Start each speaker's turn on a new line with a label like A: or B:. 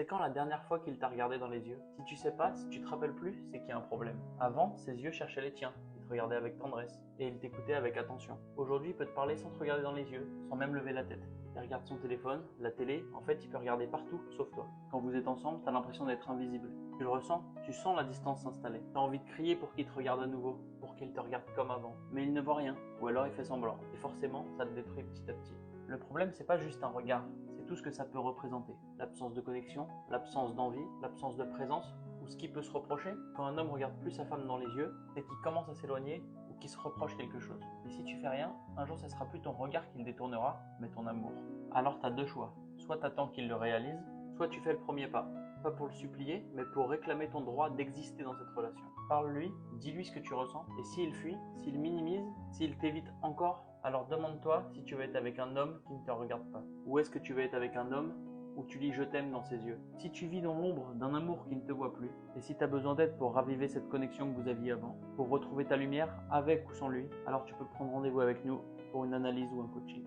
A: C'est quand la dernière fois qu'il t'a regardé dans les yeux? Si tu sais pas, si tu te rappelles plus, c'est qu'il y a un problème. Avant, ses yeux cherchaient les tiens, il te regardait avec tendresse, et il t'écoutait avec attention. Aujourd'hui, il peut te parler sans te regarder dans les yeux, sans même lever la tête. Il regarde son téléphone, la télé, en fait il peut regarder partout, sauf toi. Quand vous êtes ensemble, t'as l'impression d'être invisible. Tu le ressens? Tu sens la distance s'installer. T'as envie de crier pour qu'il te regarde à nouveau, pour qu'il te regarde comme avant. Mais il ne voit rien, ou alors il fait semblant. Et forcément, ça te détruit petit à petit. Le problème, c'est pas juste un regard, c'est tout ce que ça peut représenter. L'absence de connexion, l'absence d'envie, l'absence de présence, ou ce qui peut se reprocher. Quand un homme regarde plus sa femme dans les yeux, c'est qu'il commence à s'éloigner ou qu'il se reproche quelque chose. Et si tu fais rien, un jour ça sera plus ton regard qu'il détournera, mais ton amour. Alors t'as deux choix. Soit t'attends qu'il le réalise, soit tu fais le premier pas. Pas pour le supplier, mais pour réclamer ton droit d'exister dans cette relation. Parle-lui, dis-lui ce que tu ressens, et s'il fuit, s'il minimise, s'il t'évite encore, alors demande-toi si tu veux être avec un homme qui ne te regarde pas. Ou est-ce que tu veux être avec un homme où tu lis je t'aime dans ses yeux. Si tu vis dans l'ombre d'un amour qui ne te voit plus, et si tu as besoin d'aide pour raviver cette connexion que vous aviez avant, pour retrouver ta lumière avec ou sans lui, alors tu peux prendre rendez-vous avec nous pour une analyse ou un coaching.